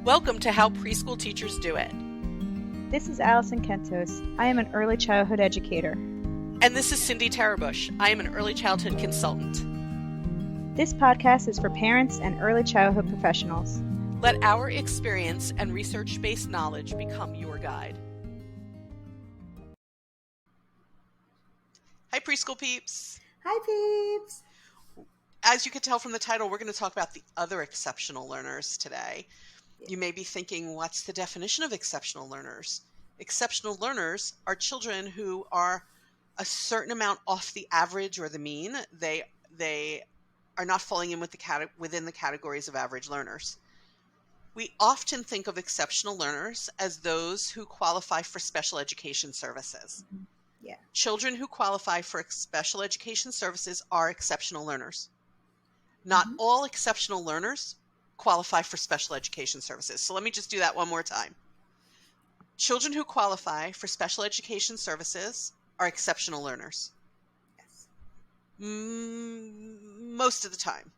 Welcome to How Preschool Teachers Do It. This is Alison Kentos. I am an early childhood educator. And this is Cindy Tarabush. I am an early childhood consultant. This podcast is for parents and early childhood professionals. Let our experience and research-based knowledge become your guide. Hi, preschool peeps. Hi, peeps. As you can tell from the title, we're going to talk about the other exceptional learners today. You may be thinking, what's the definition of exceptional learners? Exceptional learners are children who are a certain amount off the average or the mean. They are not falling in with within the categories of average learners. We often think of exceptional learners as those who qualify for special education services. Mm-hmm. Yeah. Children who qualify for special education services are exceptional learners. Not all exceptional learners qualify for special education services. So let me just do that one more time. Children who qualify for special education services are exceptional learners. Yes. Most of the time.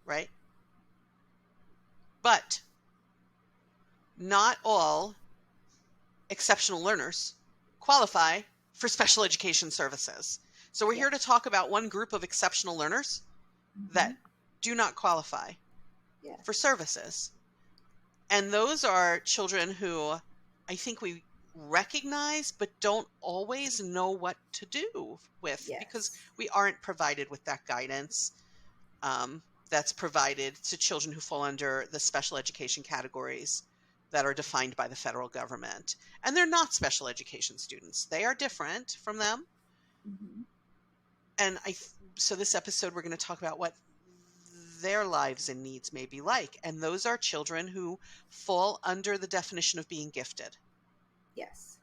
Right? But not all exceptional learners qualify for special education services. So we're here to talk about one group of exceptional learners that do not qualify for services. And those are children who I think we recognize but don't always know what to do with because we aren't provided with that guidance that's provided to children who fall under the special education categories that are defined by the federal government. And they're not special education students. They are different from them. And so this episode, we're going to talk about what their lives and needs may be like. And those are children who fall under the definition of being gifted. Yes.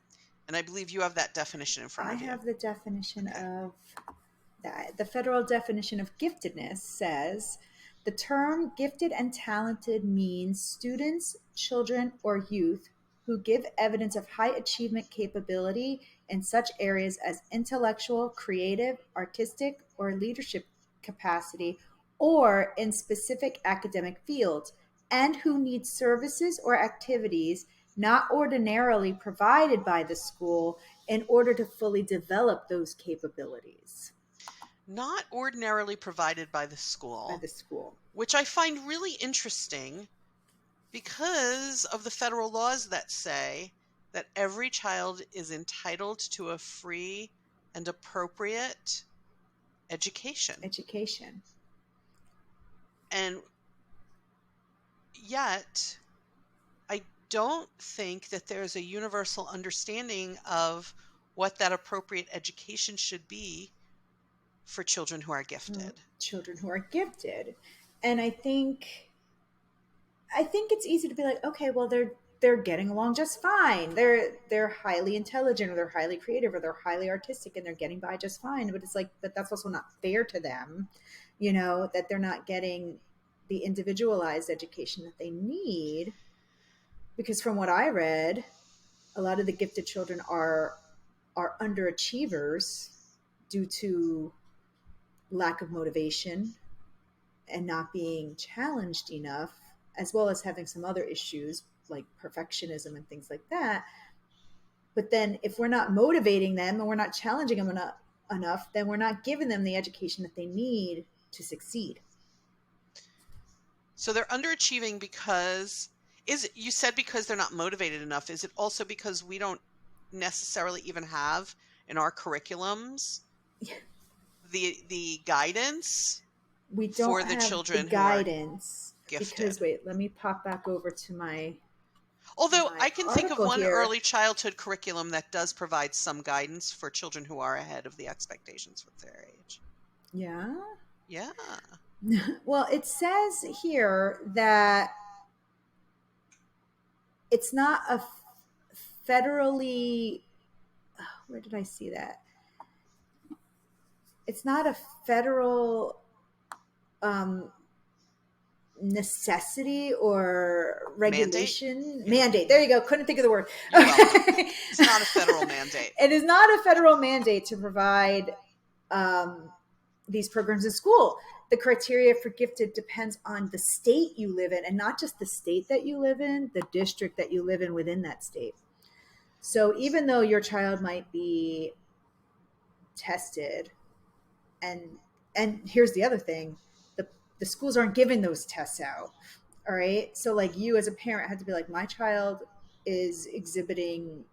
And I believe you have that definition in front of you. I have the definition of that. The federal definition of giftedness says, the term gifted and talented means students, children, or youth who give evidence of high achievement capability in such areas as intellectual, creative, artistic, or leadership capacity, or in specific academic fields, and who need services or activities not ordinarily provided by the school in order to fully develop those capabilities. Not ordinarily provided by the school. By the school. Which I find really interesting because of the federal laws that say that every child is entitled to a free and appropriate education. And yet, I don't think that there's a universal understanding of what that appropriate education should be for children who are gifted. Children who are gifted. And I think it's easy to be like, okay, well, they're getting along just fine. They're highly intelligent, or they're highly creative, or they're highly artistic, and they're getting by just fine. But it's like, but that's also not fair to them, that they're not getting the individualized education that they need. Because from what I read, a lot of the gifted children are underachievers due to lack of motivation and not being challenged enough, as well as having some other issues like perfectionism and things like that. But then if we're not motivating them and we're not challenging them enough, then we're not giving them the education that they need to succeed. So they're underachieving because you said because they're not motivated enough. Is it also because we don't necessarily even have in our curriculums the guidance we don't for the have children the guidance who are gifted? Because wait, let me pop back over to my Although I can think of one here. Early childhood curriculum that does provide some guidance for children who are ahead of the expectations with their age. Yeah. Well, it says here that it's not a federally, where did I see that? It's not a federal necessity or regulation. Mandate. There you go. Couldn't think of the word. It's not a federal mandate. It is not a federal mandate to provide these programs in school. the criteria for gifted depends on the state you live in, and not just the state that you live in, the district that you live in within that state. So even though your child might be tested, and here's the other thing, the schools aren't giving those tests out. All right. So like you as a parent had to be like, my child is exhibiting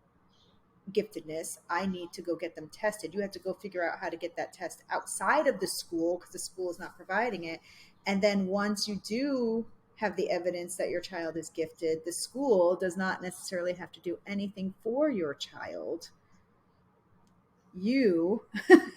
giftedness. I need to go get them tested. You have to go figure out how to get that test outside of the school because the school is not providing it. And then once you do have the evidence that your child is gifted, the school does not necessarily have to do anything for your child. You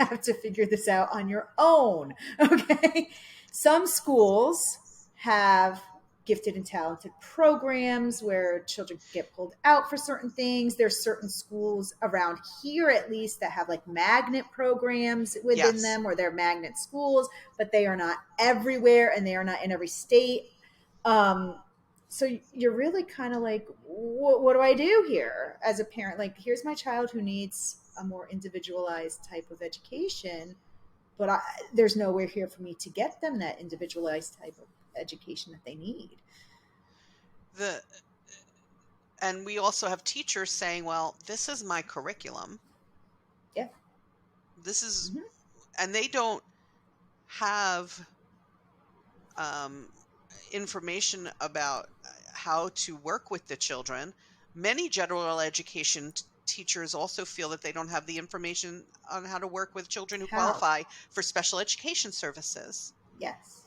have to figure this out on your own. Okay. Some schools have gifted and talented programs where children get pulled out for certain things. There's certain schools around here, at least, that have like magnet programs within Yes. them, or they're magnet schools, but they are not everywhere and they are not in every state. So you're really kind of like, what do I do here as a parent? Like, here's my child who needs a more individualized type of education, but there's nowhere here for me to get them that individualized type of education that they need. And we also have teachers saying, well, this is my curriculum. Yeah. This is, and they don't have information about how to work with the children. Many general education teachers also feel that they don't have the information on how to work with children who qualify for special education services. Yes.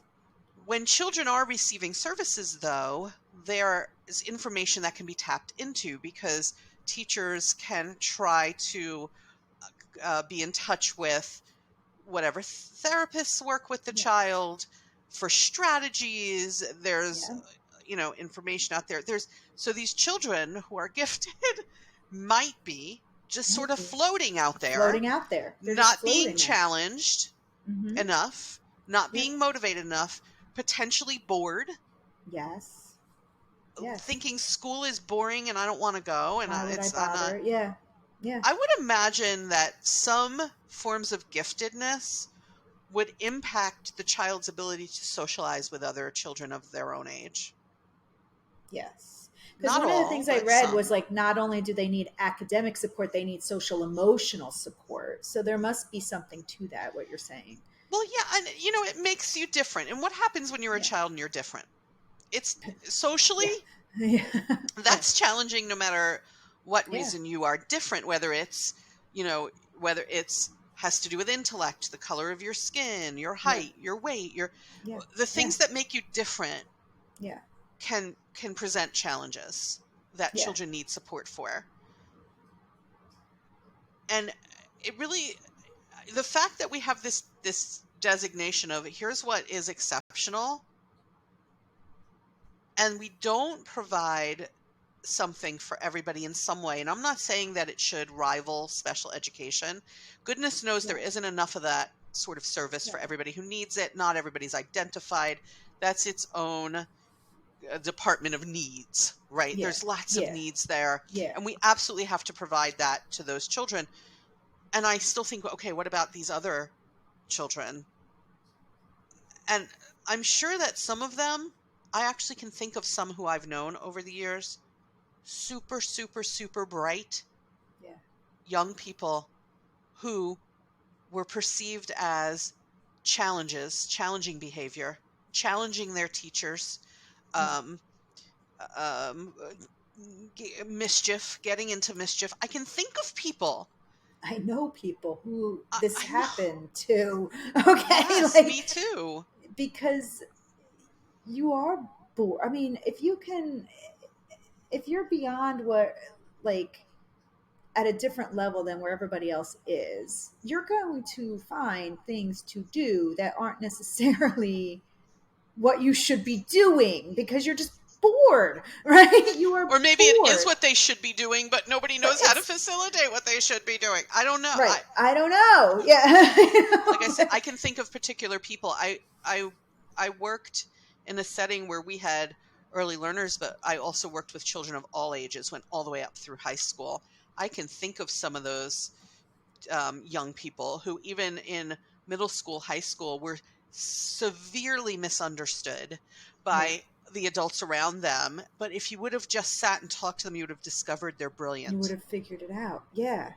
When children are receiving services, though, there is information that can be tapped into because teachers can try to be in touch with whatever therapists work with the child for strategies. There's information out there. So these children who are gifted might be just sort of floating out there, They're not being challenged enough, not being motivated enough, potentially bored. Yes. Thinking school is boring and I don't want to go, and why would I bother? Yeah. I would imagine that some forms of giftedness would impact the child's ability to socialize with other children of their own age. Yes. Because one of the things I read was like, not only do they need academic support, they need social emotional support. So there must be something to that, what you're saying. Well, yeah, and it makes you different. And what happens when you're a child and you're different? It's socially, that's challenging no matter what reason you are different, whether it's has to do with intellect, the color of your skin, your height, your weight, the things that make you different can present challenges that children need support for. And it really, the fact that we have this designation of here's what is exceptional, and we don't provide something for everybody in some way. And I'm not saying that it should rival special education. Goodness knows there isn't enough of that sort of service for everybody who needs it. Not everybody's identified. That's its own department of needs, right? There's lots of needs there. And we absolutely have to provide that to those children. And I still think, okay, what about these other children? And I'm sure that some of them, I actually can think of some who I've known over the years, super, super, super bright young people who were perceived as challenging behavior, challenging their teachers, mischief, getting into mischief. I can think of people. I know people who this happened to. Okay. Yes, me too. Because you are bored. I mean, if you're beyond what, like, at a different level than where everybody else is, you're going to find things to do that aren't necessarily what you should be doing because you're just bored, right? You are, or maybe bored. It is what they should be doing, but nobody knows how to facilitate what they should be doing. I don't know. Right. I don't know. Yeah. Like I said, I can think of particular people. I worked in a setting where we had early learners, but I also worked with children of all ages, went all the way up through high school. I can think of some of those young people who even in middle school, high school, were severely misunderstood Yeah. by the adults around them. But if you would have just sat and talked to them, you would have discovered they're You would brilliant. have figured it out. Yeah.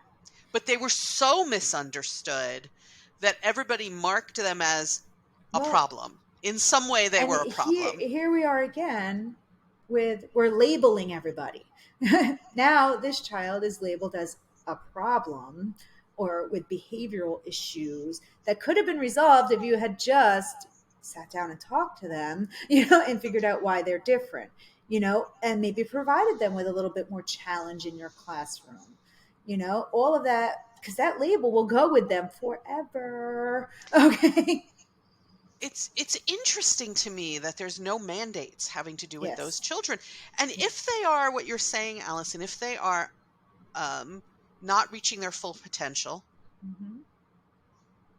But they were so misunderstood that everybody marked them as a Well, problem. In some way, they and were a here problem. here we are again with we're labeling everybody. Now this child is labeled as a problem or with behavioral issues that could have been resolved if you had just sat down and talked to them, and figured out why they're different, and maybe provided them with a little bit more challenge in your classroom. All of that, because that label will go with them forever. Okay. It's interesting to me that there's no mandates having to do with those Yes. children. And Yeah. if they are what you're saying, Allison, if they are um, not reaching their full potential, Hmm.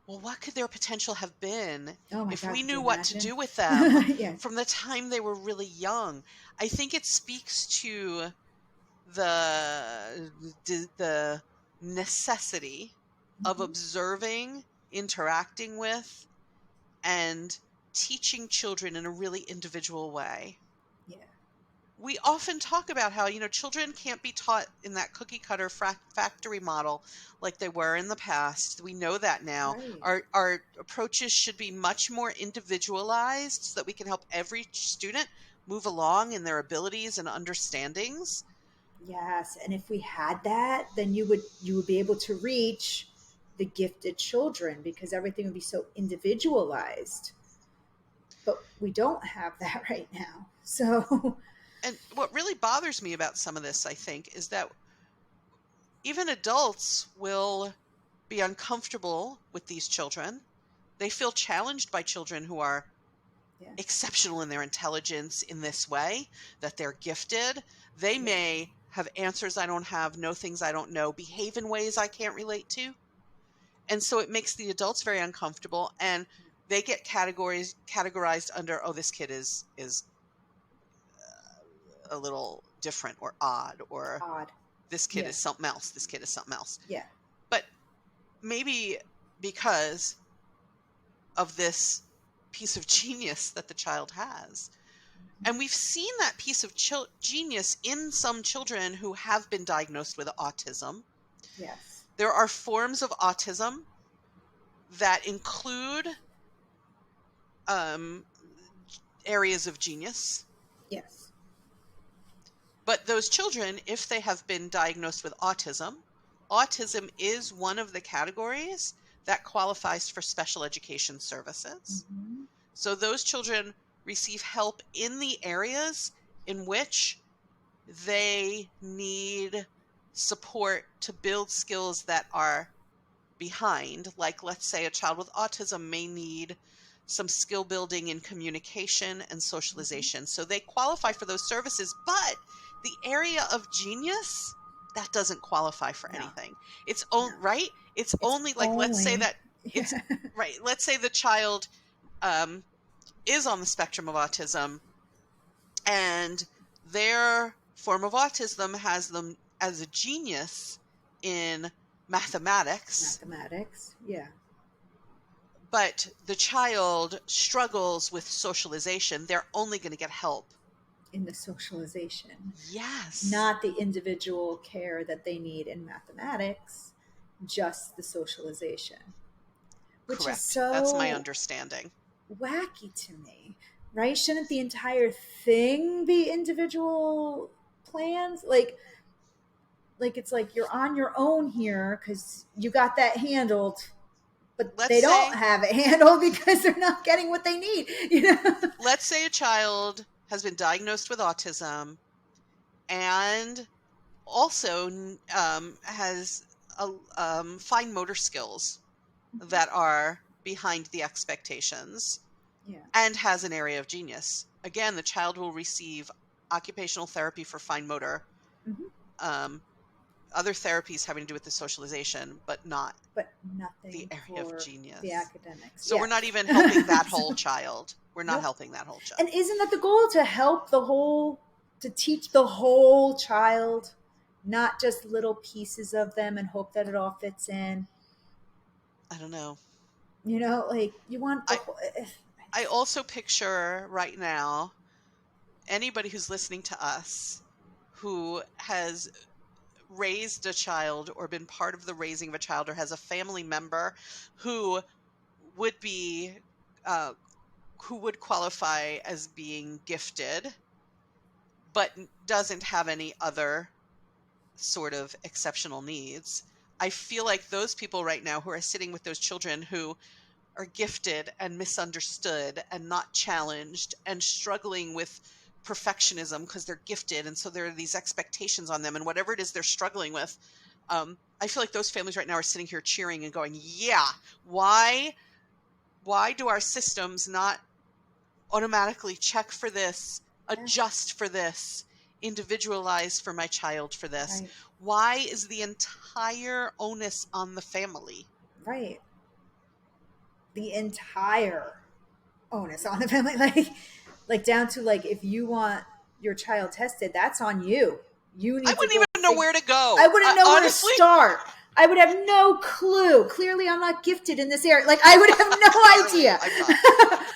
well, what could their potential have been Oh my if God, we could you knew what to imagine? do with them Yes. from the time they were really young? I think it speaks to the necessity of Hmm. observing, interacting with, and teaching children in a really individual way. Yeah. We often talk about how, children can't be taught in that cookie cutter factory model like they were in the past. We know that now. Right. Our approaches should be much more individualized so that we can help every student move along in their abilities and understandings. Yes. And if we had that, then you would be able to reach the gifted children because everything would be so individualized. But we don't have that right now. So And what really bothers me about some of this, I think, is that even adults will be uncomfortable with these children. They feel challenged by children who are yeah. exceptional in their intelligence in this way, that they're gifted. They Yeah. may have answers I don't have, know things I don't know, behave in ways I can't relate to. And so it makes the adults very uncomfortable and they get categorized under, oh, this kid is a little different or odd, or Odd. this kid Yeah. is something else, this kid is something else. Yeah. But maybe because of this piece of genius that the child has. And we've seen that piece of genius in some children who have been diagnosed with autism. Yes. There are forms of autism that include um, areas of genius. Yes. But those children, if they have been diagnosed with autism, autism is one of the categories that qualifies for special education services. Hmm. So those children receive help in the areas in which they need support to build skills that are behind. Like, let's say a child with autism may need some skill building in communication and Hmm. socialization. So they qualify for those services, but the area of genius, that doesn't qualify for No. anything. It's No. right. It's It's only like, let's say only. that it's Yeah. right. Let's say the child um, is on the spectrum of autism and their form of autism has them as a genius in mathematics, Mathematics. Yeah. but the child struggles with socialization. They're only going to get help. In the socialization, Yes, not the individual care that they need in mathematics, just the socialization, which is correct. That's my so understanding. wacky to me, right? Shouldn't the entire thing be individual plans? Like it's like you're on your own here because you got that handled, but Let's they don't say have it handled because they're not getting what they need, let's say a child has been diagnosed with autism and also has fine motor skills that are behind the expectations Yeah. and has an area of genius. Again, the child will receive occupational therapy for fine motor, Hmm. um, other therapies having to do with the socialization, but not But the nothing area of for the genius. academics. So we're Yeah. not even helping that whole So, child. We're not nope. helping that whole And child. isn't that the goal, to help the whole, to teach the whole child, not just little pieces of them and hope that it all fits in? I don't know. You know, like you want the I whole. I also picture right now anybody who's listening to us who has raised a child or been part of the raising of a child or has a family member who would be uh, who would qualify as being gifted but doesn't have any other sort of exceptional needs. I feel like those people right now who are sitting with those children who are gifted and misunderstood and not challenged and struggling with perfectionism because they're gifted, and so there are these expectations on them, and whatever it is they're struggling with, I feel like those families right now are sitting here cheering and going, yeah, why do our systems not automatically check for this, Yeah, adjust for this, individualize for my child for this? right, Why is the entire onus on the family? right. The entire onus on the family, like down to like if you want your child tested, that's on you. You I need to wouldn't go even know where to I go. wouldn't know where to Honestly, start. I would have no clue. Clearly, I'm not gifted in this area. Like, I would have no clearly, idea. I'm not.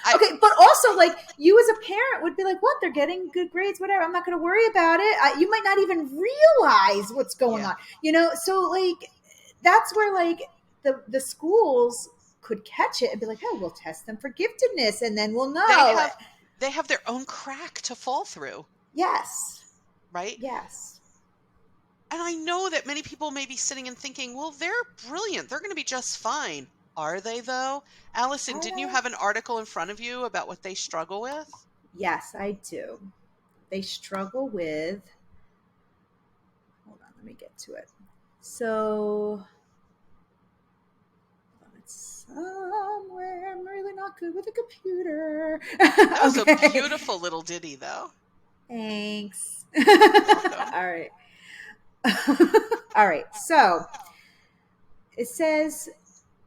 I Okay, but also, like, you as a parent would be like, what? They're getting good grades, whatever. I'm not going to worry about it. You might not even realize what's going yeah. on, you know? So, like, that's where, like, the schools could catch it and be like, oh, we'll test them for giftedness and then we'll They know. have they have their own crack to fall through, Yes. right? Yes. And I know that many people may be sitting and thinking, well, they're brilliant. They're going to be just fine. Are they, though? Allison, Are didn't you they? have an article in front of you about what they struggle with? Yes, I do. They struggle with, hold on, let me get to it. So, it's somewhere. I'm really not good with a computer. That was a Okay. beautiful little ditty, though. Thanks. You're welcome. All right. All right. So it says,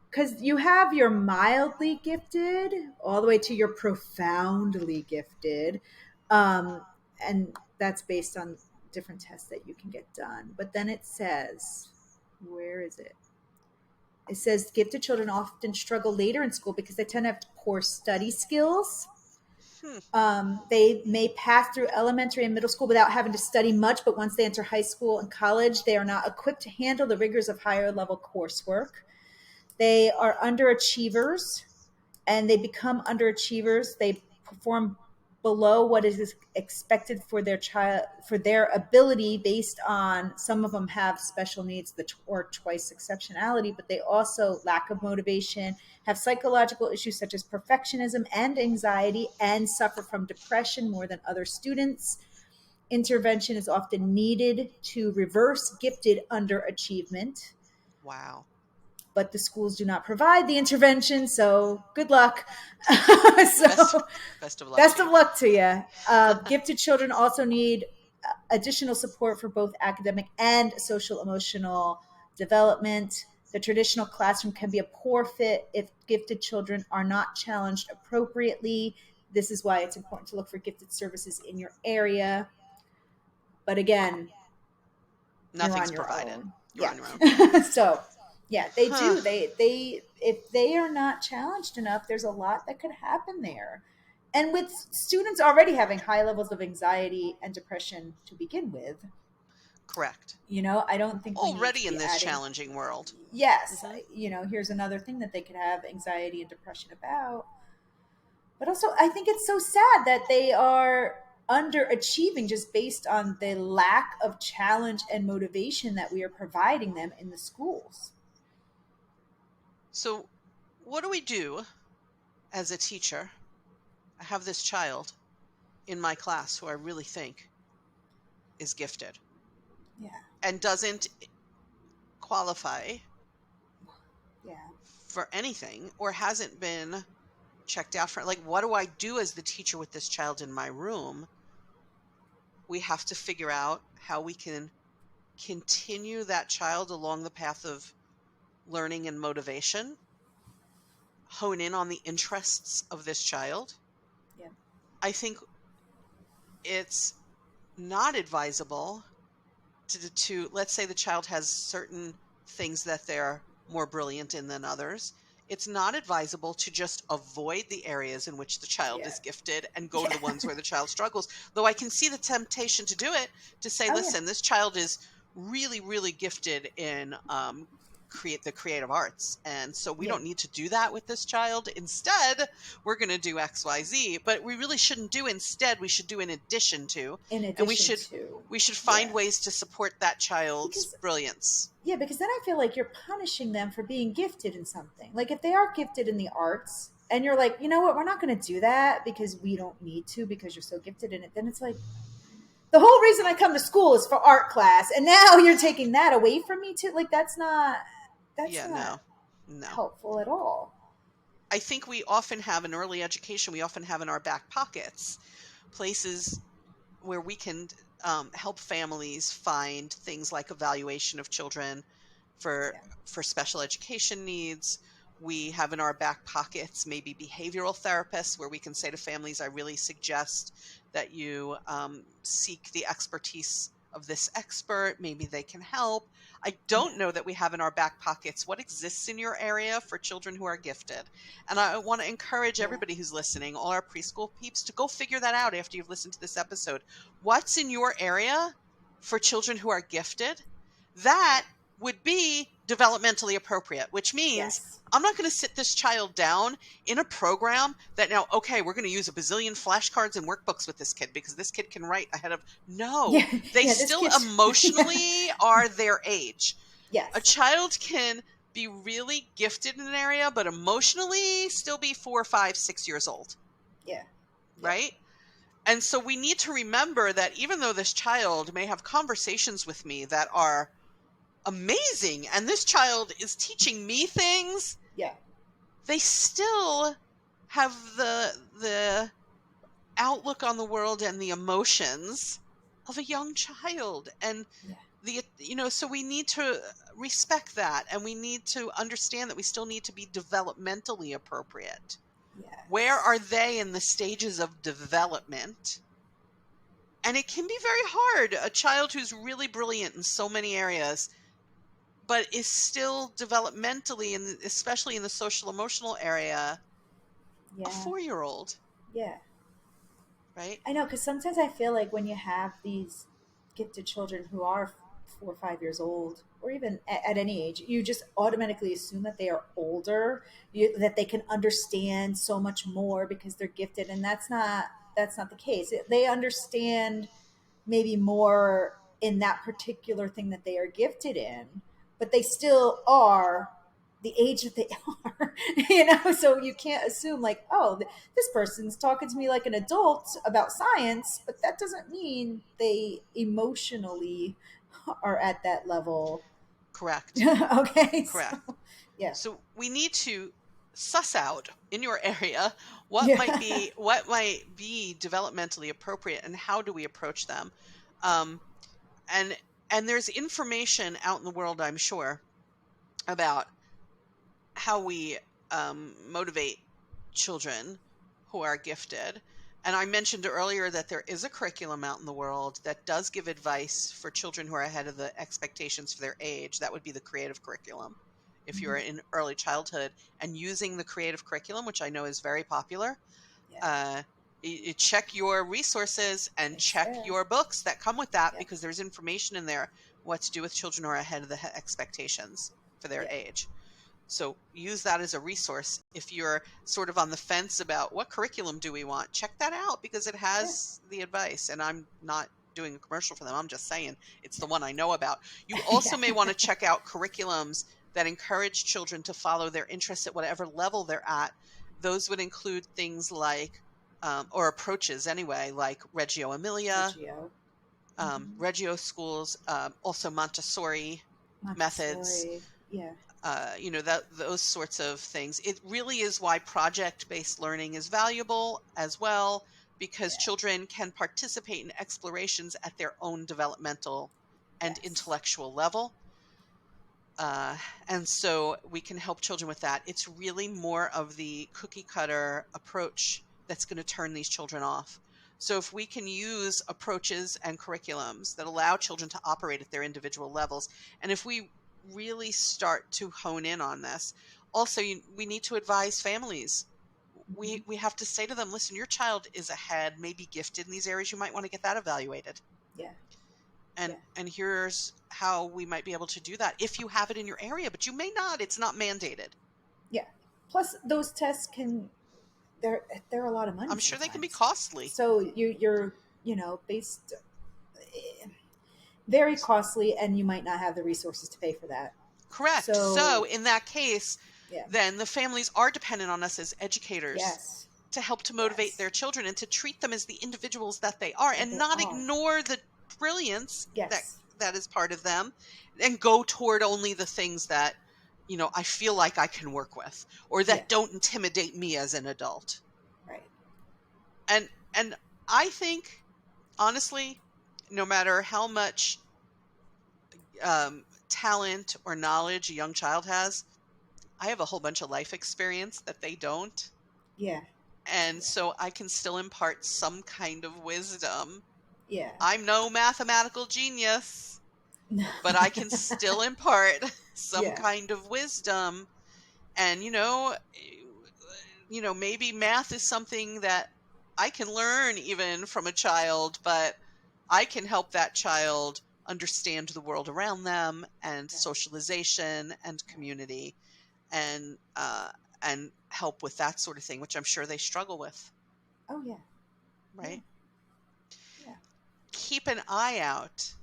because you have your mildly gifted all the way to your profoundly gifted. And that's based on different tests that you can get done. But then it says, where is it? It says gifted children often struggle later in school because they tend to have poor study skills. Hmm. They may pass through elementary and middle school without having to study much, but once they enter high school and college, they are not equipped to handle the rigors of higher level coursework. They are underachievers, and they become underachievers. They perform below what is expected for their child, for their ability, based on, some of them have special needs or twice exceptionality, but they also lack of motivation, have psychological issues such as perfectionism and anxiety, and suffer from depression more than other students. Intervention is often needed to reverse gifted underachievement, Wow. but the schools do not provide the intervention. So good luck. Best, So best of luck best to of you. luck to you. Gifted children also need additional support for both academic and social emotional development. The traditional classroom can be a poor fit if gifted children are not challenged appropriately. This is why it's important to look for gifted services in your area. But again, you're on Nothing's your provided. own. You're Yeah. on your own. So yeah, they Huh. do. They if they are not challenged enough, there's a lot that could happen there. And with students already having high levels of anxiety and depression to begin with, Correct. I don't think we need to Already in be this adding, challenging world. yes, Hmm. here's another thing that they could have anxiety and depression about. But also, I think it's so sad that they are underachieving just based on the lack of challenge and motivation that we are providing them in the schools. So, what do we do as a teacher? I have this child in my class who I really think is gifted Yeah, and doesn't qualify yeah, for anything or hasn't been checked out for, like, what do I do as the teacher with this child in my room? We have to figure out how we can continue that child along the path of learning and motivation, hone in on the interests of this child. yeah, I think it's not advisable to let's say the child has certain things that they're more brilliant in than others. it's not advisable to just avoid the areas in which the child Yeah. is gifted and go to the Yeah. ones where the child struggles. Though I can see the temptation to do it, to say, Oh, yeah. listen, this child is really, really gifted in the creative arts. And so we Yeah. don't need to do that with this child. Instead, we're going to do XYZ. But we really shouldn't do instead. We should do in addition to. In And addition to, we should find yeah. ways to support that child's Because brilliance. Yeah, because then I feel like you're punishing them for being gifted in something. Like if they are gifted in the arts and you're like, you know what, we're not going to do that because we don't need to because you're so gifted in it, then it's like the whole reason I come to school is for art class and now you're taking that away from me too. Like that's Yeah, not no. helpful at all. I think we often have in early education, we often have in our back pockets places where we can help families find things like evaluation of children for Yeah. for special education needs. We have in our back pockets maybe behavioral therapists where we can say to families, I really suggest that you seek the expertise of this expert. Maybe they can help. I don't Yeah. know that we have in our back pockets what exists in your area for children who are gifted. And I want to encourage Yeah. everybody who's listening, all our preschool peeps, to go figure that out after you've listened to this episode. What's in your area for children who are gifted? Yeah. That would be developmentally appropriate, which means Yes. I'm not going to sit this child down in a program that now, okay, we're going to use a bazillion flashcards and workbooks with this kid because this kid can write ahead of. No, Yeah. they Yeah. This still kid's. Yeah. emotionally are their age. A Yes. child can be really gifted in an area, but emotionally still be 4, 5, 6 years old, Yeah. Yeah. right? And so we need to remember that even though this child may have conversations with me that are amazing and this child is teaching me things, Yeah. they still have the outlook on the world and the emotions of a young child. And Yeah. so we need to respect that, and we need to understand that we still need to be developmentally appropriate. Where are Yes. they in the stages of development? And it can be very hard. A child who's really brilliant in so many areas, but is still developmentally, and especially in the social emotional area, a Yeah. 4-year-old, Yeah. right? I know, because sometimes I feel like when you have these gifted children who are 4 or 5 years old, or even at any age, you just automatically assume that they are older, that they can understand so much more because they're gifted, and that's not the case. They understand maybe more in that particular thing that they are gifted in, but they still are the age that they are, so you can't assume like, oh, this person's talking to me like an adult about science, but that doesn't mean they emotionally are at that level. Correct. Okay, so Correct. yeah. So we need to suss out in your area Yeah. what might be developmentally appropriate and how do we approach them. Um, and and there's information out in the world, I'm sure, about how we motivate children who are gifted. And I mentioned earlier that there is a curriculum out in the world that does give advice for children who are ahead of the expectations for their age. That would be the creative curriculum. If you're Mhm. in early childhood and using the creative curriculum, which I know is very popular, Yeah, uh, check your resources and it's check there. your books that come with that Yeah. because there's information in there what to do with children who are ahead of the expectations for their Yeah. age. So use that as a resource. If you're sort of on the fence about what curriculum do we want, check that out because it Yeah. has the advice. And I'm not doing a commercial for them. I'm just saying it's the one I know about. You Yeah. also may want to check out curriculums that encourage children to follow their interests at whatever level they're at. Those would include things like, or approaches anyway, like Reggio Emilia, Reggio. Hmm. Reggio schools, also Montessori methods, Montessori. Yeah. those sorts of things. It really is why project-based learning is valuable as well, because Yeah. children can participate in explorations at their own developmental and Yes. intellectual level. Uh, and so we can help children with that. It's really more of the cookie cutter approach that's going to turn these children off. So if we can use approaches and curriculums that allow children to operate at their individual levels, and if we really start to hone in on this, also, we need to advise families. We have to say to them, listen, your child is ahead, maybe gifted in these areas. You might want to get that evaluated. Yeah. And here's how we might be able to do that if you have it in your area, but you may not. It's not mandated. Yeah. Plus, those tests they're a lot of money. I'm sure they can be sometimes. costly. So you're based very costly, and you might not have the resources to pay for that. Correct. So in that case, yeah. then the families are dependent on us as educators. Yes. To help to motivate their children and to treat them as the individuals that they are, and not ignore the brilliance that is part of them, and go toward only the things that, I feel like I can work with, or that don't intimidate me as an adult. Right. And I think, honestly, no matter how much talent or knowledge a young child has, I have a whole bunch of life experience that they don't. Yeah. And so I can still impart some kind of wisdom. Yeah. I'm no mathematical genius, but I can still impart some kind of wisdom. And, maybe math is something that I can learn even from a child, but I can help that child understand the world around them, and socialization and community, and help with that sort of thing, which I'm sure they struggle with. Oh, yeah. Right? Yeah. Keep an eye out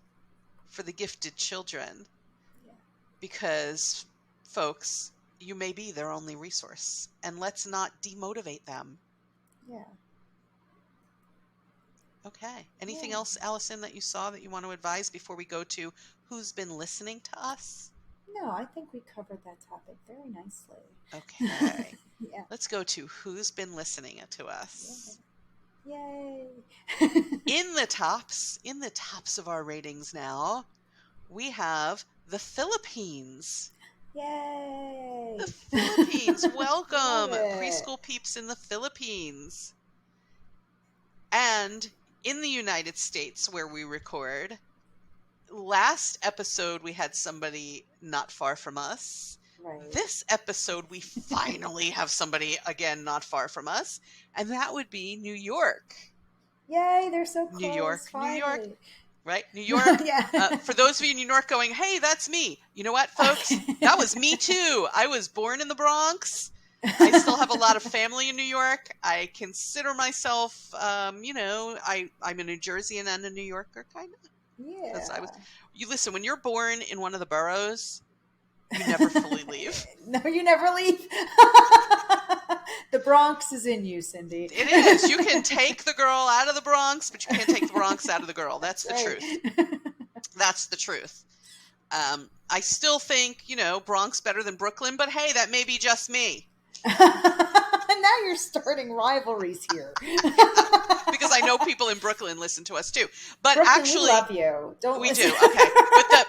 for the gifted children, because, folks, you may be their only resource, and let's not demotivate them. Yeah. Okay. Anything else, Allison, that you saw that you want to advise before we go to who's been listening to us? No, I think we covered that topic very nicely. Okay. Yeah. Let's go to who's been listening to us. Yay. In the tops of our ratings now, we have the Philippines. Yay. The Philippines. Welcome, preschool peeps in the Philippines. And in the United States, where we record, last episode we had somebody not far from us. Right. This episode we finally have somebody, again, not far from us, and that would be New York. Yay, they're so close. New York, finally. New York. Right? New York. Yeah. For those of you in New York going, hey, that's me. You know what, folks? That was me too. I was born in the Bronx. I still have a lot of family in New York. I consider myself, I'm a New Jerseyan and a New Yorker, kind of. Yeah. You listen, when you're born in one of the boroughs, you never fully leave. No, you never leave. The Bronx is in you, Cindy. It is. You can take the girl out of the Bronx, but you can't take the Bronx out of the girl. That's the truth. That's the truth. I still think, Bronx better than Brooklyn, but hey, that may be just me. Now you're starting rivalries here. Because I know people in Brooklyn listen to us too. But Brooklyn, actually, we love you. We do. Okay.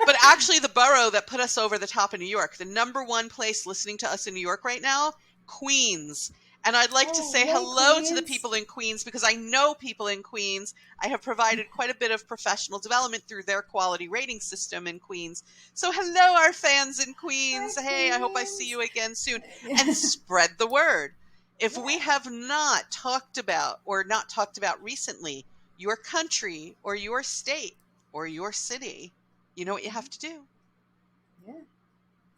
But actually the borough that put us over the top of New York, the number one place listening to us in New York right now, Queens. And I'd like to say hello to the people in Queens, because I know people in Queens. I have provided quite a bit of professional development through their quality rating system in Queens. So hello, our fans in Queens. Hey, I hope I see you again soon. And spread the word. If we have not talked about recently your country or your state or your city, you know what you have to do? Yeah.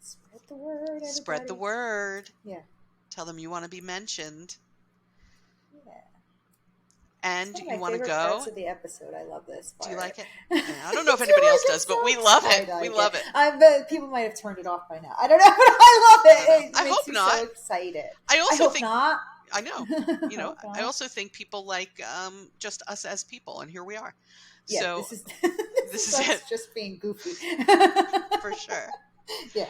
Spread the word, everybody. Spread the word. Yeah. Tell them you want to be mentioned. Yeah. And you want to go. Parts of the episode. I love this part. Do you like it? Yeah, I don't know if anybody else does, but we love it. We love it. But people might have turned it off by now. I don't know, but I love it. I hope not. So excited. I also think not. I know. I also think people like just us as people, and here we are. Yeah, so this is it. Just being goofy. For sure. Yeah.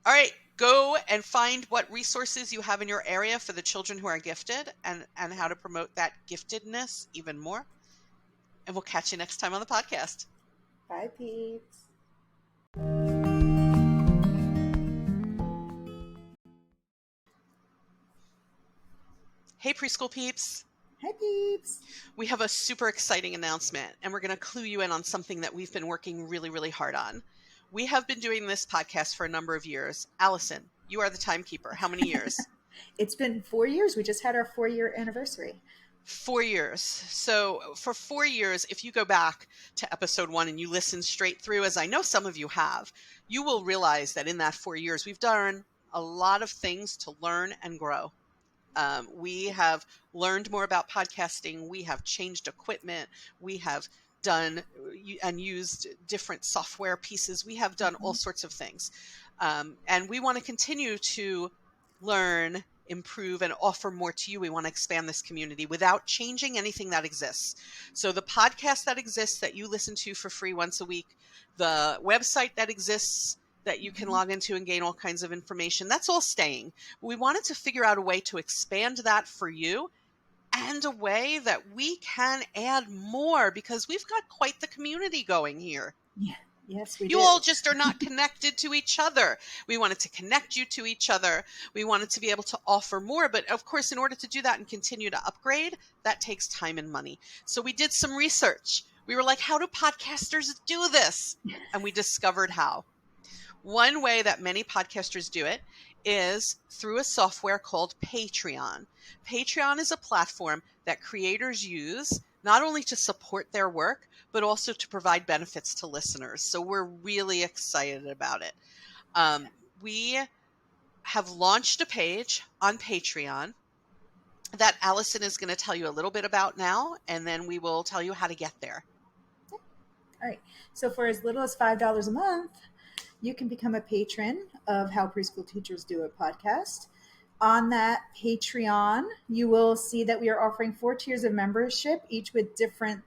All right. Go and find what resources you have in your area for the children who are gifted, and how to promote that giftedness even more. And we'll catch you next time on the podcast. Bye, peeps. Hey, preschool peeps. Hi, peeps. We have a super exciting announcement, and we're going to clue you in on something that we've been working really, really hard on. We have been doing this podcast for a number of years. Allison, You are the timekeeper. How many years? It's been 4 years. We just had our 4-year anniversary. 4 years. So for 4 years, if you go back to episode 1 and you listen straight through, as I know some of you have, you will realize that in that 4 years, we've done a lot of things to learn and grow. We have learned more about podcasting. We have changed equipment. We have done and used different software pieces. We have done all sorts of things. And we want to continue to learn, improve, and offer more to you. We want to expand this community without changing anything that exists. So the podcast that exists that you listen to for free once a week, the website that exists that you can log into and gain all kinds of information, that's all staying. We wanted to figure out a way to expand that for you and a way that we can add more, because we've got quite the community going here. Yeah. Yes, we You do. all just are not connected to each other. We wanted to connect you to each other. We wanted to be able to offer more. But of course, in order to do that and continue to upgrade, that takes time and money. So we did some research. We were like, how do podcasters do this? And we discovered how. One way that many podcasters do it is through a software called Patreon. Patreon is a platform that creators use not only to support their work, but also to provide benefits to listeners. So we're really excited about it. We have launched a page on Patreon that Alison is going to tell you a little bit about now, and then we will tell you how to get there. All right. So for as little as $5 a month, you can become a patron of How Preschool Teachers Do It podcast. On that Patreon, you will see that we are offering 4 tiers of membership, each with different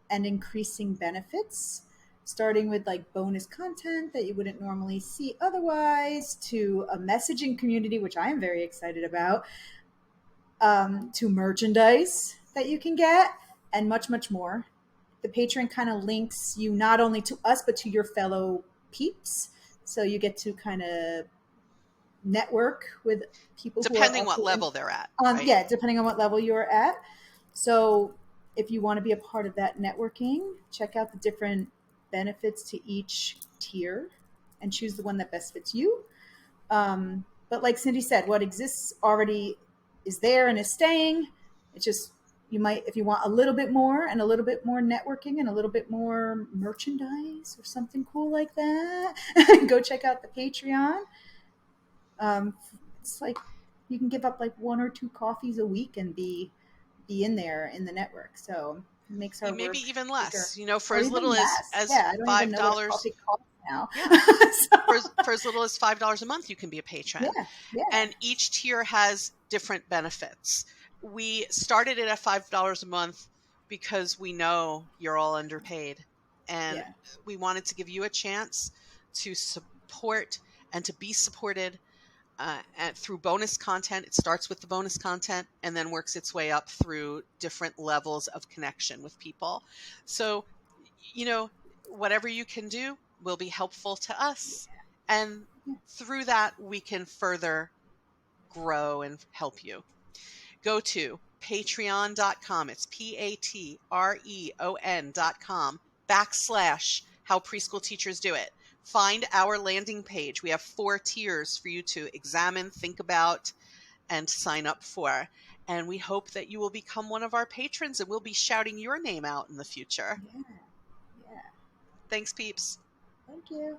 and increasing benefits, starting with like bonus content that you wouldn't normally see otherwise, to a messaging community, which I am very excited about, to merchandise that you can get, and much, much more. The Patreon kind of links you not only to us, but to your fellow peeps. So you get to kind of network with people who are Depending what also level they're at. on, Right? yeah, depending on what level you're at. So if you want to be a part of that networking, check out the different benefits to each tier and choose the one that best fits you. But like Cindy said, what exists already is there and is staying. It's just, you might, if you want a little bit more and a little bit more networking and a little bit more merchandise or something cool like that, go check out the Patreon. It's like you can give up like 1 or 2 coffees a week and be in there in the network. So it makes our Maybe work even bigger. less, for Or as even little less. as Yeah, I don't even know what a $5. coffee costs now. Yeah. So, For as little as $5 a month, you can be a patron. yeah, yeah. And each tier has different benefits. We started it at $5 a month because we know you're all underpaid. And Yeah. we wanted to give you a chance to support and to be supported and through bonus content. It starts with the bonus content and then works its way up through different levels of connection with people. So, whatever you can do will be helpful to us. And through that, we can further grow and help you. Go to patreon.com. It's patreon.com /how preschool teachers do it. Find our landing page. We have 4 tiers for you to examine, think about, and sign up for. And we hope that you will become one of our patrons and we'll be shouting your name out in the future. Yeah. Yeah. Thanks, peeps. Thank you.